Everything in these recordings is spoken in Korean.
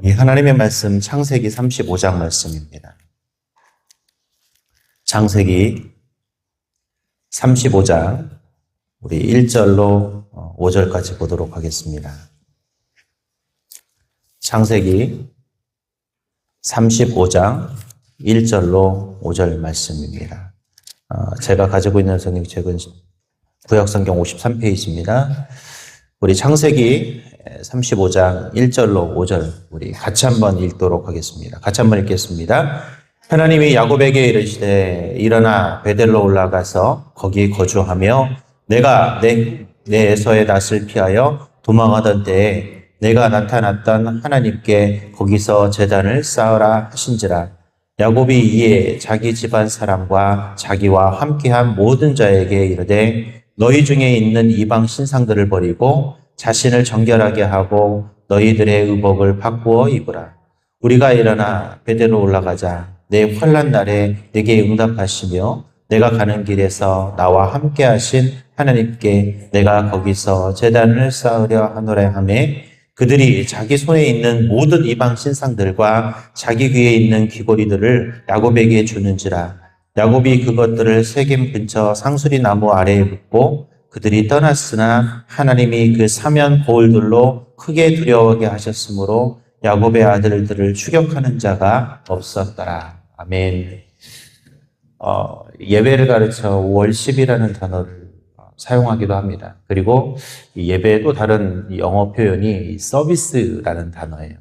이 하나님의 말씀 창세기 35장 말씀입니다. 창세기 35장 우리 1절로 5절까지 보도록 하겠습니다. 창세기 35장 1절로 5절 말씀입니다. 제가 가지고 있는 성경책은 구약성경 53페이지입니다. 우리 창세기 35장 1절로 5절 우리 같이 한번 읽도록 하겠습니다. 같이 한번 읽겠습니다. 하나님이 야곱에게 이르시되 일어나 베델로 올라가서 거기 거주하며 내가 내 에서의 낯을 피하여 도망하던 때에 내가 나타났던 하나님께 거기서 제단을 쌓으라 하신지라. 야곱이 이에 자기 집안 사람과 자기와 함께한 모든 자에게 이르되 너희 중에 있는 이방 신상들을 버리고 자신을 정결하게 하고 너희들의 의복을 바꾸어 입으라. 우리가 일어나 베델로 올라가자. 내 환난 날에 내게 응답하시며 내가 가는 길에서 나와 함께 하신 하나님께 내가 거기서 제단을 쌓으려 하노라 하매 그들이 자기 손에 있는 모든 이방 신상들과 자기 귀에 있는 귀고리들을 야곱에게 주는지라. 야곱이 그것들을 세겜 근처 상수리 나무 아래에 묻고 그들이 떠났으나 하나님이 그 사면 거울들로 크게 두려워하게 하셨으므로 야곱의 아들들을 추격하는 자가 없었더라. 아멘. 예배를 가르쳐 월십이라는 단어를 사용하기도 합니다. 그리고 이 예배의 또 다른 영어 표현이 서비스라는 단어예요.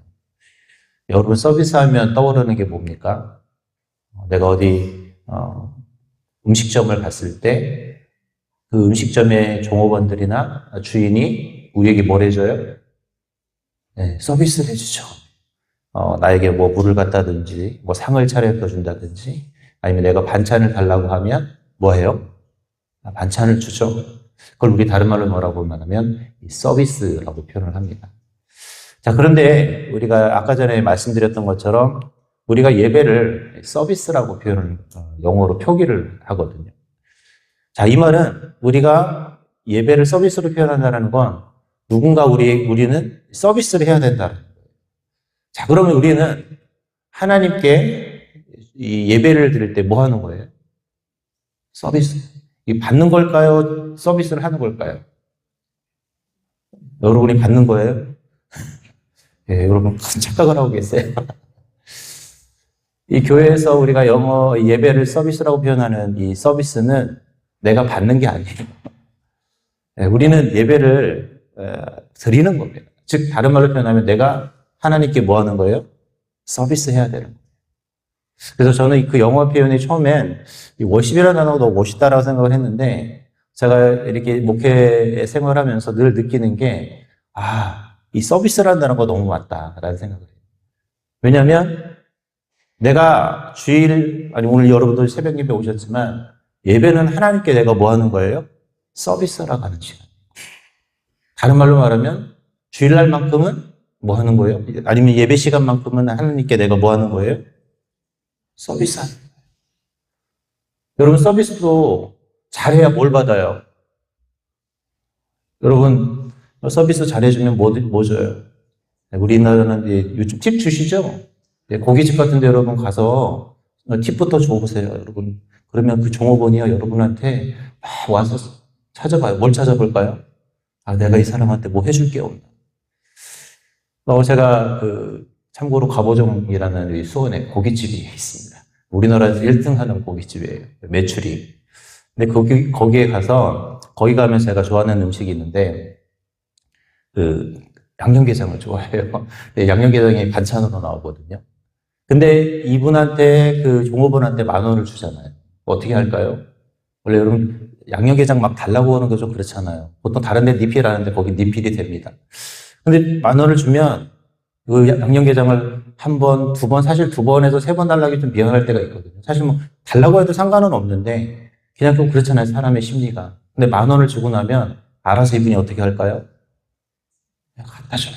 여러분 서비스하면 떠오르는 게 뭡니까? 내가 어디 음식점을 갔을 때 그 음식점의 종업원들이나 주인이 우리에게 뭘 해줘요? 네, 서비스를 해주죠. 나에게 뭐 물을 갖다든지, 뭐 상을 차려다 준다든지, 아니면 내가 반찬을 달라고 하면 뭐 해요? 반찬을 주죠. 그걸 우리 다른 말로 뭐라고 말하면 서비스라고 표현을 합니다. 자, 그런데 우리가 아까 전에 말씀드렸던 것처럼 우리가 예배를 서비스라고 표현을, 영어로 표기를 하거든요. 자, 이 말은 우리가 예배를 서비스로 표현한다는 건 누군가 우리는 서비스를 해야 된다는 거예요. 자, 그러면 우리는 하나님께 이 예배를 드릴 때 뭐 하는 거예요? 서비스. 이 받는 걸까요? 서비스를 하는 걸까요? 여러분이 받는 거예요? 예, 여러분 큰 착각을 하고 계세요. 이 교회에서 우리가 영어 예배를 서비스라고 표현하는 이 서비스는 내가 받는 게 아니에요. 우리는 예배를 드리는 겁니다. 즉 다른 말로 표현하면 내가 하나님께 뭐 하는 거예요? 서비스 해야 되는 거예요. 그래서 저는 그 영어 표현이 처음엔 이 워십이라는 단어가 너무 멋있다라고 생각을 했는데 제가 이렇게 목회 생활하면서 늘 느끼는 게 이 서비스라는 단어가 너무 맞다라는 생각을 해요. 왜냐하면 내가 주일 아니 오늘 여러분들 새벽 예배 오셨지만 예배는 하나님께 내가 뭐 하는 거예요? 서비스라고 하는 시간. 다른 말로 말하면 주일날만큼은 뭐 하는 거예요? 아니면 예배 시간만큼은 하나님께 내가 뭐 하는 거예요? 서비스하는 거예요. 여러분 서비스도 잘해야 뭘 받아요? 여러분 서비스 잘해주면 뭐 줘요? 우리나라는 요즘 팁 주시죠? 고깃집 같은 데 여러분 가서 팁부터 줘보세요. 여러분 그러면 그 종업원이요 여러분한테 와서 찾아봐요. 뭘 찾아볼까요? 내가 이 사람한테 뭐 해줄 게 없나. 제가 참고로 갑오정이라는 수원에 고깃집이 있습니다. 우리나라에서 1등 하는 고깃집이에요. 매출이. 근데 거기에 가서 거기 가면 제가 좋아하는 음식이 있는데 양념게장을 좋아해요. 양념게장이 반찬으로 나오거든요. 근데 이분한테 그 종업원한테 10,000원을 주잖아요. 어떻게 할까요? 원래 여러분 양념게장 막 달라고 하는 거 좀 그렇잖아요. 보통 다른 데 리필하는데 거기 리필이 됩니다. 근데 10,000원을 주면 그 양념게장을 한 번, 두 번, 사실 2번에서 3번 달라고 좀 미안할 때가 있거든요. 사실 뭐 달라고 해도 상관은 없는데 그냥 좀 그렇잖아요. 사람의 심리가. 근데 10,000원을 주고 나면 알아서 이분이 어떻게 할까요? 그냥 갖다 줘요.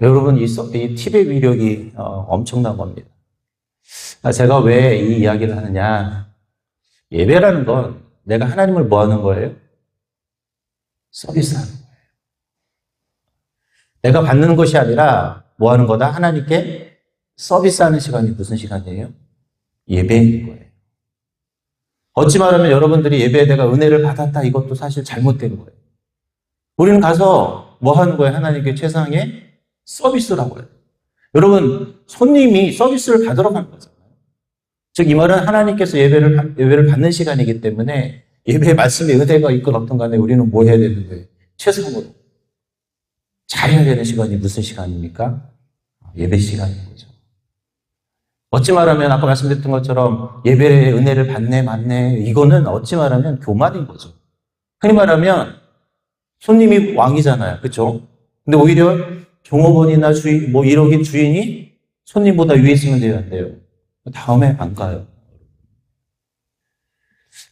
여러분 이 팁의 위력이 엄청난 겁니다. 제가 왜 이 이야기를 하느냐. 예배라는 건 내가 하나님을 뭐 하는 거예요? 서비스하는 거예요. 내가 받는 것이 아니라 뭐 하는 거다? 하나님께 서비스하는 시간이 무슨 시간이에요? 예배인 거예요. 어찌 말하면 여러분들이 예배에 내가 은혜를 받았다 이것도 사실 잘못된 거예요. 우리는 가서 뭐 하는 거예요? 하나님께 최상의 서비스라고 해요. 여러분, 손님이 서비스를 받으러 가는 거잖아요. 즉, 이 말은 하나님께서 예배를 받는 시간이기 때문에 예배의 말씀에 은혜가 있건 없든 간에 우리는 뭐 해야 되는 거예요? 최선으로 잘해야 되는 시간이 무슨 시간입니까? 예배 시간인 거죠. 어찌 말하면 아까 말씀드렸던 것처럼 예배의 은혜를 받네 맞네 이거는 어찌 말하면 교만인 거죠. 흔히 말하면 손님이 왕이잖아요. 그렇죠? 근데 오히려 종업원이나 주인, 뭐 이러긴 주인이 손님보다 위에 있으면 돼요, 안 돼요? 다음에 안 가요.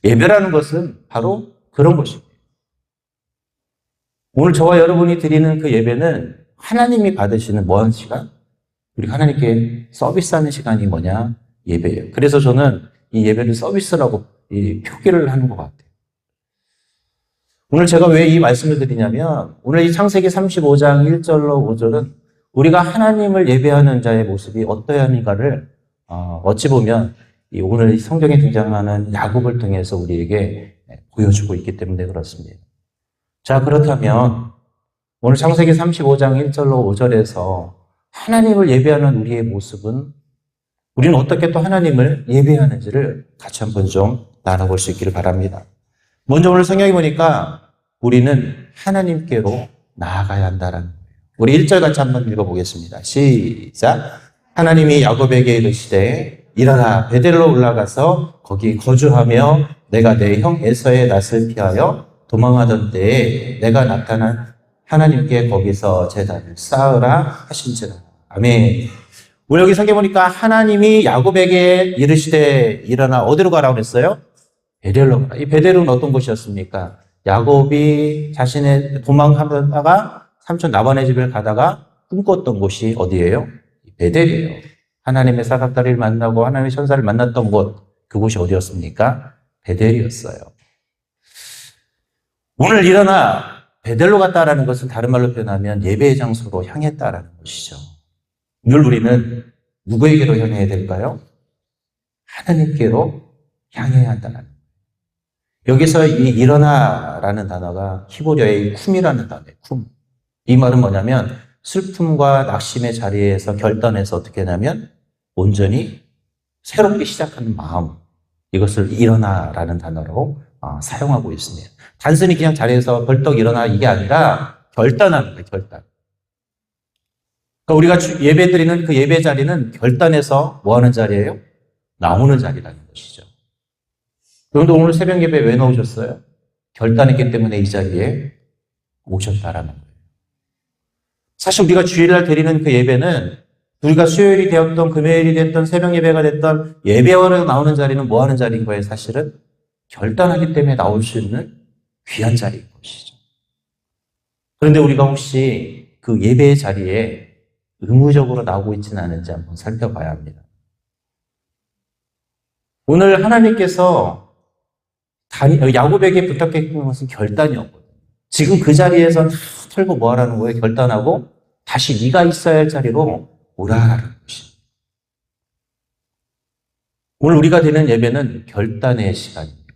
예배라는 것은 바로 그런 것입니다. 오늘 저와 여러분이 드리는 그 예배는 하나님이 받으시는 뭐하는 시간? 우리 하나님께 서비스하는 시간이 뭐냐? 예배예요. 그래서 저는 이 예배를 서비스라고 표기를 하는 것 같아요. 오늘 제가 왜 이 말씀을 드리냐면 오늘 이 창세기 35장 1절로 5절은 우리가 하나님을 예배하는 자의 모습이 어떠해야 하는가를 어찌 보면 오늘 성경에 등장하는 야곱을 통해서 우리에게 보여주고 있기 때문에 그렇습니다. 자, 그렇다면 오늘 창세기 35장 1절로 5절에서 하나님을 예배하는 우리의 모습은 우리는 어떻게 또 하나님을 예배하는지를 같이 한번 좀 나눠볼 수 있기를 바랍니다. 먼저 오늘 성경에 보니까 우리는 하나님께로 나아가야 한다라는 거예요. 우리 1절 같이 한번 읽어보겠습니다. 시작. 하나님이 야곱에게 이르시되 일어나 베델로 올라가서 거기 거주하며 내가 내 형 에서의 낯을 피하여 도망하던 때에 내가 나타난 하나님께 거기서 제단을 쌓으라 하신지라. 아멘. 우리 여기 성경 보니까 하나님이 야곱에게 이르시되 일어나 어디로 가라고 했어요? 베델로 가라. 이 베델은 어떤 곳이었습니까? 야곱이 자신의 도망하다가 삼촌 라반의 집을 가다가 꿈꿨던 곳이 어디예요? 베델이에요. 하나님의 사각다리를 만나고 하나님의 천사를 만났던 곳, 그곳이 어디였습니까? 베델이었어요. 오늘 일어나 베델로 갔다라는 것은 다른 말로 표현하면 예배의 장소로 향했다라는 것이죠. 늘 우리는 누구에게로 향해야 될까요? 하나님께로 향해야 한다는 거예요. 여기서 이 일어나라는 단어가 히브리어의 쿰이라는 단어예요. 쿰. 이 말은 뭐냐면 슬픔과 낙심의 자리에서 결단해서 어떻게 하냐면 온전히 새롭게 시작하는 마음, 이것을 일어나라는 단어로 사용하고 있습니다. 단순히 그냥 자리에서 벌떡 일어나 이게 아니라 결단하는 거예요. 결단. 그러니까 우리가 예배 드리는 그 예배 자리는 결단해서 뭐 하는 자리예요? 나오는 자리라는 것이죠. 그런데 오늘 새벽 예배 왜 나오셨어요? 결단했기 때문에 이 자리에 오셨다라는 거예요. 사실 우리가 주일날 드리는 그 예배는 우리가 수요일이 되었던 금요일이 됐던 새벽 예배가 됐던 예배하러 나오는 자리는 뭐 하는 자리인 거예요? 사실은 결단하기 때문에 나올 수 있는 귀한 자리인 것이죠. 그런데 우리가 혹시 그 예배의 자리에 의무적으로 나오고 있지는 않은지 한번 살펴봐야 합니다. 오늘 하나님께서 야곱에게 부탁했던 것은 결단이었거든요. 지금 그 자리에서 다 털고 뭐 하라는 거예요? 결단하고 다시 네가 있어야 할 자리로 오라라는 것입니다. 오늘 우리가 드리는 예배는 결단의 시간입니다.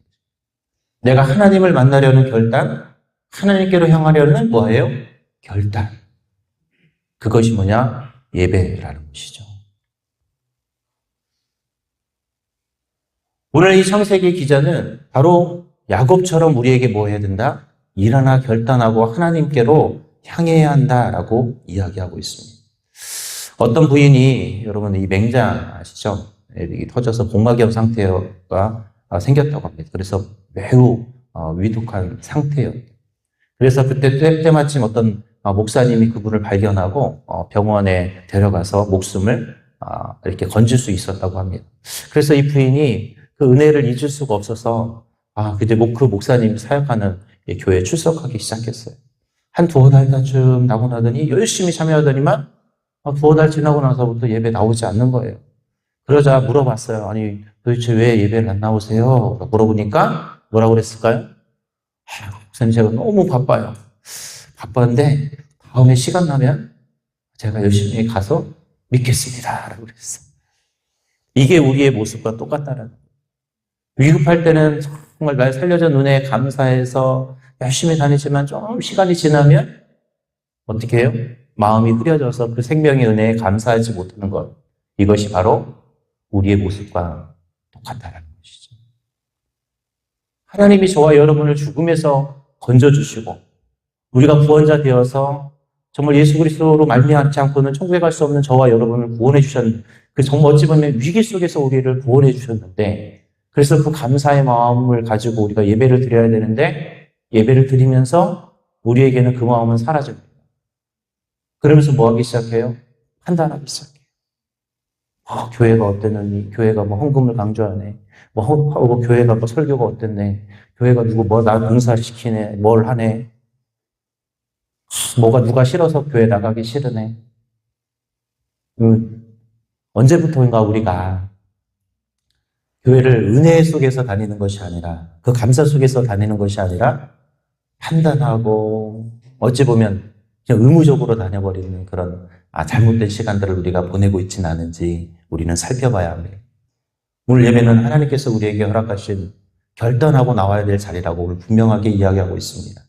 내가 하나님을 만나려는 결단, 하나님께로 향하려는 뭐예요? 결단. 그것이 뭐냐? 예배라는 것이죠. 오늘 이 창세기 기자는 바로 야곱처럼 우리에게 뭐 해야 된다? 일어나 결단하고 하나님께로 향해야 한다라고 이야기하고 있습니다. 어떤 부인이 여러분 이 맹장 아시죠? 터져서 복막염 상태가 생겼다고 합니다. 그래서 매우 위독한 상태였대요. 그래서 그때 때마침 어떤 목사님이 그분을 발견하고 병원에 데려가서 목숨을 이렇게 건질 수 있었다고 합니다. 그래서 이 부인이 그 은혜를 잊을 수가 없어서 이제 그 목사님이 사역하는 교회에 출석하기 시작했어요. 한 두어 달쯤 나고 나더니 열심히 참여하더니만 두어 달 지나고 나서부터 예배 나오지 않는 거예요. 그러자 물어봤어요. 아니 도대체 왜 예배를 안 나오세요? 물어보니까 뭐라고 그랬을까요? 목사님 제가 너무 바빠요. 바쁜데 다음에 시간 나면 제가 열심히 가서 믿겠습니다. 라고 그랬어요. 이게 우리의 모습과 똑같다는 거예요. 위급할 때는 정말 날 살려준 은혜에 감사해서 열심히 다니지만 좀 시간이 지나면 어떻게 해요? 마음이 흐려져서 그 생명의 은혜에 감사하지 못하는 것. 이것이 바로 우리의 모습과 똑같다는 것이죠. 하나님이 저와 여러분을 죽음에서 건져주시고 우리가 구원자 되어서 정말 예수 그리스도로 말미암지 않고는 천국에 갈 수 없는 저와 여러분을 구원해 주셨는데 그 정말 어찌 보면 위기 속에서 우리를 구원해 주셨는데 그래서 그 감사의 마음을 가지고 우리가 예배를 드려야 되는데 예배를 드리면서 우리에게는 그 마음은 사라집니다. 그러면서 뭐 하기 시작해요? 판단하기 시작해요. 교회가 어땠느니, 교회가 뭐 헌금을 강조하네, 교회가 뭐 설교가 어땠네, 교회가 누구 나 봉사를 시키네, 뭘 하네, 누가 싫어서 교회 나가기 싫으네. 언제부터인가 우리가 교회를 은혜 속에서 다니는 것이 아니라 그 감사 속에서 다니는 것이 아니라 판단하고 어찌 보면 그냥 의무적으로 다녀버리는 그런 잘못된 시간들을 우리가 보내고 있지는 않은지 우리는 살펴봐야 합니다. 오늘 예배는 하나님께서 우리에게 허락하신 결단하고 나와야 될 자리라고 오늘 분명하게 이야기하고 있습니다.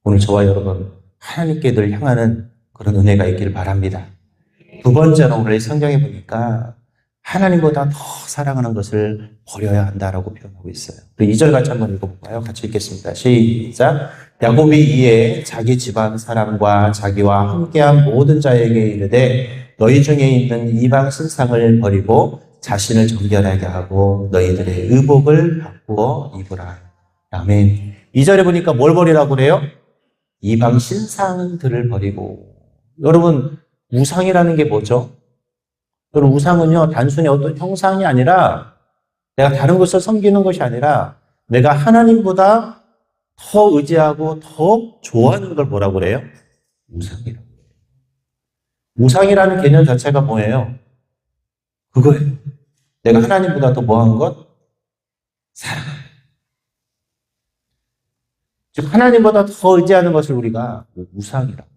오늘 저와 여러분 하나님께 늘 향하는 그런 은혜가 있기를 바랍니다. 두 번째로 오늘 성경에 보니까 하나님보다 더 사랑하는 것을 버려야 한다라고 표현하고 있어요. 2절 같이 한번 읽어볼까요? 같이 읽겠습니다. 시작. 야곱이 이에 자기 집안 사람과 자기와 함께한 모든 자에게 이르되 너희 중에 있는 이방 신상을 버리고 자신을 정결하게 하고 너희들의 의복을 바꾸어 입으라. 아멘. 2절에 보니까 뭘 버리라고 그래요? 이방 신상들을 버리고. 여러분 우상이라는 게 뭐죠? 여러분 우상은요 단순히 어떤 형상이 아니라 내가 다른 것을 섬기는 것이 아니라 내가 하나님보다 더 의지하고 더 좋아하는 걸 뭐라고 그래요? 우상이라고. 우상이라는 개념 자체가 뭐예요? 그거예요. 내가 하나님보다 더 뭐한 것? 사랑. 즉 하나님보다 더 의지하는 것을 우리가 우상이라고.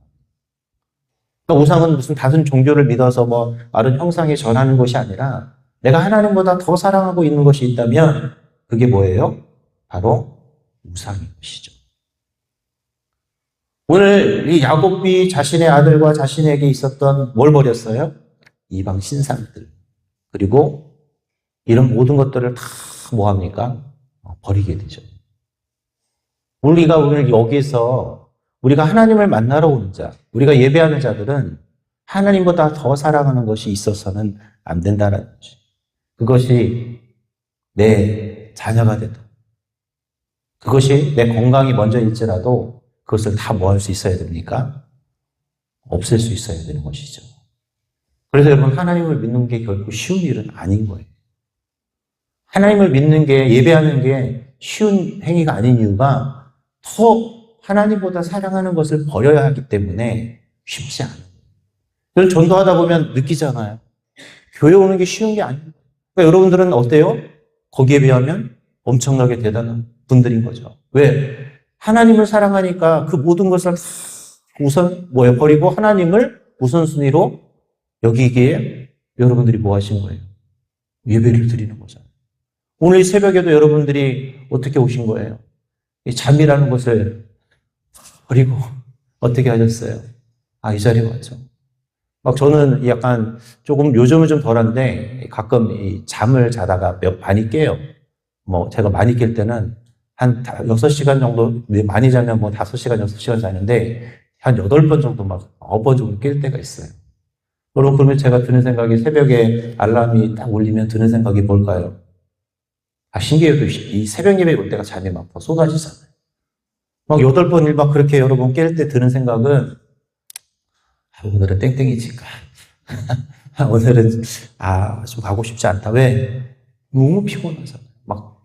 그러니까 우상은 무슨 단순 종교를 믿어서 다른 형상에 전하는 것이 아니라 내가 하나님보다 더 사랑하고 있는 것이 있다면 그게 뭐예요? 바로 우상인 것이죠. 오늘 이 야곱이 자신의 아들과 자신에게 있었던 뭘 버렸어요? 이방 신상들. 그리고 이런 모든 것들을 다 뭐합니까? 버리게 되죠. 우리가 오늘 여기서 우리가 하나님을 만나러 오는 자, 우리가 예배하는 자들은 하나님보다 더 사랑하는 것이 있어서는 안 된다는 거지. 그것이 내 자녀가 되든, 그것이 내 건강이 먼저일지라도 그것을 다 뭐 할 수 있어야 됩니까? 없앨 수 있어야 되는 것이죠. 그래서 여러분 하나님을 믿는 게 결코 쉬운 일은 아닌 거예요. 하나님을 믿는 게, 예배하는 게 쉬운 행위가 아닌 이유가 더 하나님보다 사랑하는 것을 버려야 하기 때문에 쉽지 않아요. 그걸 전도하다 보면 느끼잖아요. 교회 오는 게 쉬운 게 아니에요. 그러니까 여러분들은 어때요? 거기에 비하면 엄청나게 대단한 분들인 거죠. 왜? 하나님을 사랑하니까 그 모든 것을 버리고 하나님을 우선순위로 여기기에 여러분들이 뭐 하신 거예요? 예배를 드리는 거잖아요. 오늘 이 새벽에도 여러분들이 어떻게 오신 거예요? 이 잠이라는 것을 버리고 어떻게 하셨어요? 이 자리에 왔죠. 저는 약간 조금 요즘은 좀 덜한데 가끔 이 잠을 자다가 많이 깨요. 제가 많이 깰 때는 한 6시간 정도, 많이 자면 5시간, 6시간 자는데 한 8번 정도 9번 정도 깰 때가 있어요. 여러분, 그러면 제가 드는 생각이 새벽에 알람이 딱 울리면 드는 생각이 뭘까요? 신기해도 이 새벽 예배 올 때가 잠이 막 쏟아지잖아요. 8번 그렇게 여러분 깰 때 드는 생각은 오늘은 땡땡이지까. 오늘은 좀 가고 싶지 않다. 왜? 너무 피곤하잖아요.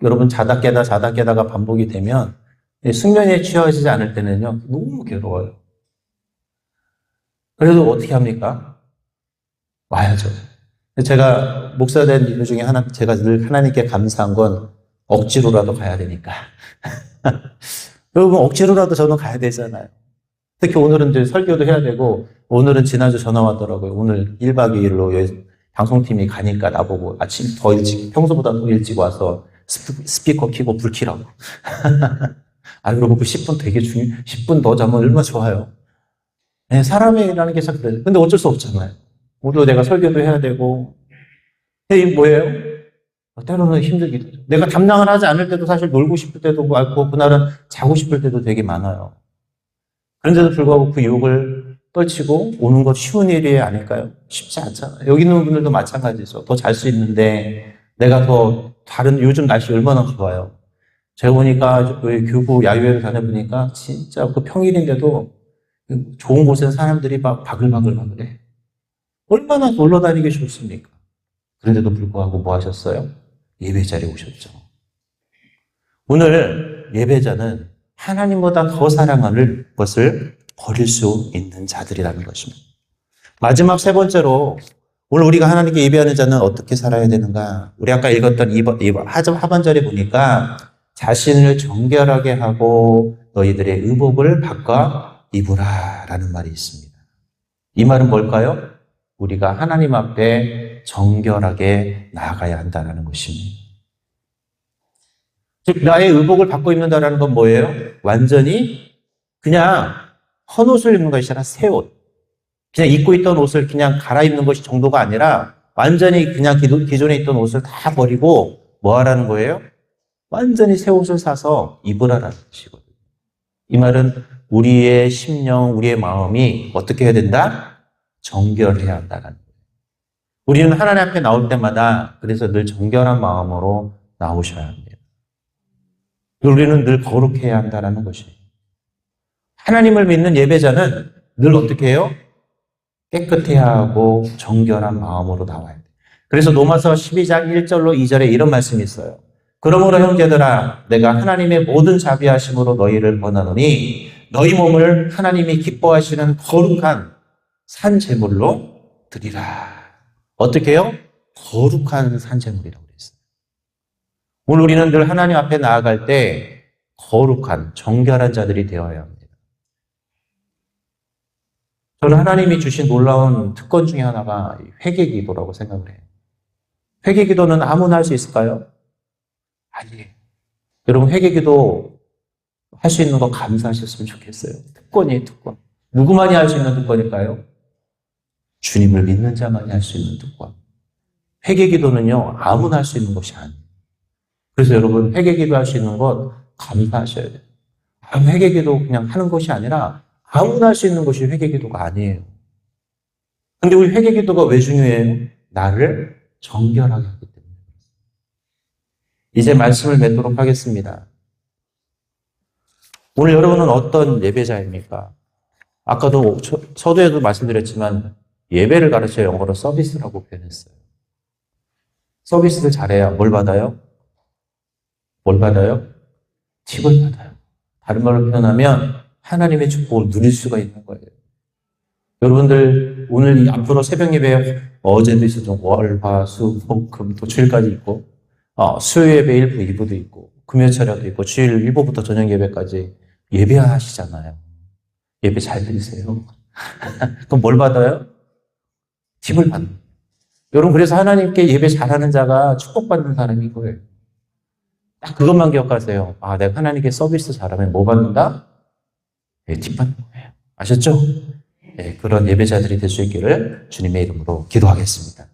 여러분 자다 깨다가 반복이 되면 숙면에 취하지 않을 때는요 너무 괴로워요. 그래도 어떻게 합니까? 와야죠. 제가 목사 된 이유 중에 하나, 제가 늘 하나님께 감사한 건 억지로라도 가야 되니까. 여러분 억지로라도 저는 가야 되잖아요. 특히 오늘은 이제 설교도 해야 되고, 오늘은 지난주 전화 왔더라고요. 오늘 1박 2일로 방송팀이 가니까 나보고 아침 더 일찍, 평소보다 더 일찍 와서 스피커 켜고 불 켜라고. 그러고 그 10분 되게 10분 더 자면 얼마나 좋아요. 네, 사람이라는 게 참 그래요. 근데 어쩔 수 없잖아요. 오늘도 내가 설교도 해야 되고, 이게 뭐예요? 때로는 힘들기도 해요. 내가 담당을 하지 않을 때도 사실 놀고 싶을 때도 많고, 그날은 자고 싶을 때도 되게 많아요. 그런데도 불구하고 그 유혹을 떨치고 오는 것 쉬운 일이 아닐까요? 쉽지 않잖아요. 여기 있는 분들도 마찬가지죠. 더 잘 수 있는데, 내가 더 다른, 요즘 날씨 얼마나 좋아요. 제가 보니까, 교구 야유회를 다녀보니까, 진짜 그 평일인데도 좋은 곳에 사람들이 막 바글바글바글해. 얼마나 놀러 다니기 좋습니까? 그런데도 불구하고 뭐 하셨어요? 예배 자리에 오셨죠. 오늘 예배자는 하나님보다 더 사랑하는 것을 버릴 수 있는 자들이라는 것입니다. 마지막 세 번째로 오늘 우리가 하나님께 예배하는 자는 어떻게 살아야 되는가? 우리 아까 읽었던 하반절에 보니까 자신을 정결하게 하고 너희들의 의복을 바꿔 입으라 라는 말이 있습니다. 이 말은 뭘까요? 우리가 하나님 앞에 정결하게 나아가야 한다는 것입니다. 즉 나의 의복을 바꿔 입는다는 건 뭐예요? 완전히 그냥 헌옷을 입는 것이 아니라 새 옷. 그냥 입고 있던 옷을 그냥 갈아입는 것이 정도가 아니라 완전히 그냥 기존에 있던 옷을 다 버리고 뭐 하라는 거예요? 완전히 새 옷을 사서 입으라라는 것이거든요. 이 말은 우리의 심령, 우리의 마음이 어떻게 해야 된다? 정결해야 한다는 거예요. 우리는 하나님 앞에 나올 때마다 그래서 늘 정결한 마음으로 나오셔야 합니다. 우리는 늘 거룩해야 한다는 것이에요. 하나님을 믿는 예배자는 늘 어떻게 해요? 깨끗해야 하고 정결한 마음으로 나와야 돼요. 그래서 로마서 12장 1절로 2절에 이런 말씀이 있어요. 그러므로 형제들아 내가 하나님의 모든 자비하심으로 너희를 권하노니 너희 몸을 하나님이 기뻐하시는 거룩한 산 제물로 드리라. 어떻게 해요? 거룩한 산 제물이라고 그랬어요. 오늘 우리는 늘 하나님 앞에 나아갈 때 거룩한 정결한 자들이 되어야 합니다. 저는 하나님이 주신 놀라운 특권 중에 하나가 회개기도라고 생각을 해요. 회개기도는 아무나 할 수 있을까요? 아니에요. 여러분 회개기도 할 수 있는 거 감사하셨으면 좋겠어요. 특권이에요, 특권. 누구만이 할 수 있는 특권일까요? 주님을 믿는 자만이 할 수 있는 특권. 회개기도는요, 아무나 할 수 있는 것이 아니에요. 그래서 여러분 회개기도 할 수 있는 것 감사하셔야 돼요. 회개기도 그냥 하는 것이 아니라 아무나 할 수 있는 것이 회개기도가 아니에요. 근데 우리 회개기도가 왜 중요해요? 나를 정결하게 하기 때문에. 이제 말씀을 맺도록 하겠습니다. 오늘 여러분은 어떤 예배자입니까? 아까도 서두에도 말씀드렸지만 예배를 가르쳐 영어로 서비스라고 표현했어요. 서비스를 잘해야 뭘 받아요? 뭘 받아요? 팁을 받아요. 다른 말로 표현하면 하나님의 축복을 누릴 수가 있는 거예요. 여러분들 오늘 앞으로 새벽 예배 어제도 있었죠. 월, 화, 수, 목, 금, 토, 주일까지 있고 수요 예배 1부, 2부도 있고 금요 차려도 있고 주일 1부부터 저녁 예배까지 예배하시잖아요. 예배 잘 드리세요. 그럼 뭘 받아요? 팁을 받는. 여러분 그래서 하나님께 예배 잘하는 자가 축복받는 사람인 거예요. 딱 그것만 기억하세요. 내가 하나님께 서비스 잘하면 뭐 받는다? 팁 받는 거예요. 아셨죠? 그런 예배자들이 될 수 있기를 주님의 이름으로 기도하겠습니다.